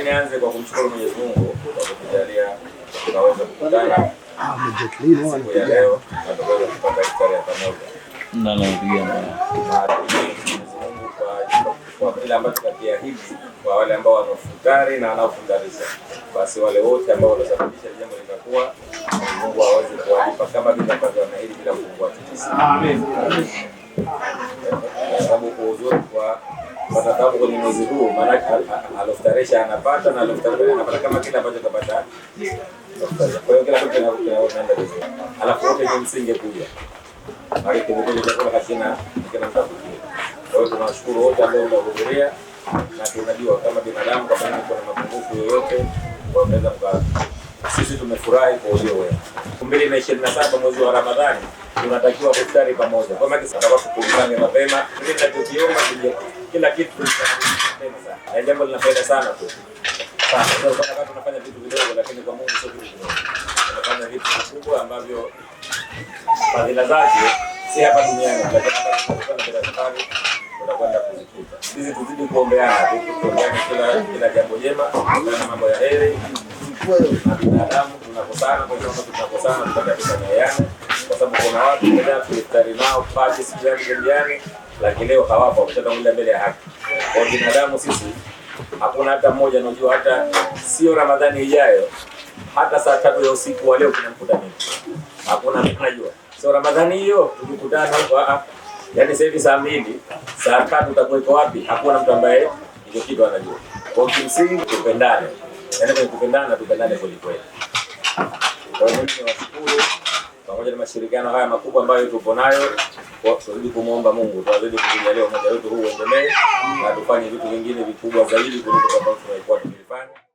nianze kwa kumshukuru Mwenyezi Mungu kwa kutujalia tukaweza kukutana siku ya leo na tukaweza kupata iftari ya pamoja. Kwa kile ambacho kakiahidi kwa wale ambao wanaofutari na wanaofundarisha, basi wale wote ambao wanasababisha jambo litakuwa, Mungu aweze kuwalipa kama vile ambavyo wanaahidi bila kufungua titi. Amen. Sababu kwa uzuri kwa sababu kwenye mwezi huu maana aloftarisha anapata na aloftarisha anapata kama kile ambacho kapata. Kwa hiyo kila kitu kinaenda vizuri. Alafu wote ni msingi kuja. Bali kile chakula hakina mtafuti. Kwa hiyo tunawashukuru wote ambao wamehudhuria na tunajua kama binadamu kwa sababu kuna mapungufu yoyote wanaweza sisi tumefurahi kwa ujio wenu. 2027 mwezi wa Ramadhani tunatakiwa kuftari pamoja. Kwa maana sababu tukutane mapema, tukiomba kila kitu tunafanya sana. Na jambo linapenda sana tu. Sasa kwa tunafanya vitu vidogo lakini kwa Mungu sio vitu vidogo. Tunafanya vitu vikubwa ambavyo fadhila zake si hapa duniani lakini hata safari tutakwenda kuzikuta. Sisi tuzidi kuombeana, kila jambo jema, na mambo ya heri. Na binadamu tunakosana, kwa hiyo tunakosana tupate kusameheana, kwa sababu kuna watu wanataka kuiftari nao pasi siku ya duniani, lakini leo hawapo, wameshatangulia mbele ya haki. Kwa binadamu sisi hakuna hata mmoja anajua hata sio Ramadhani ijayo, hata saa 3 ya usiku wa leo tunamkuta nini. Hakuna mtu anajua. Sio Ramadhani hiyo tukikutana huko yaani sasa hivi saa 2, saa 3 tutakuwa wapi? Hakuna mtu ambaye hiyo kitu anajua. Kwa kimsingi tupendane. Yaani kwa kupendana tupendane kweli kweli. Kwa hiyo mimi nawashukuru pamoja na mashirikiano haya makubwa ambayo tupo nayo, kwa tuzidi kumuomba Mungu, tuzidi kujalia umoja wetu huu uendelee na tufanye vitu vingine vikubwa zaidi kuliko ambavyo tunaikuwa tukifanya.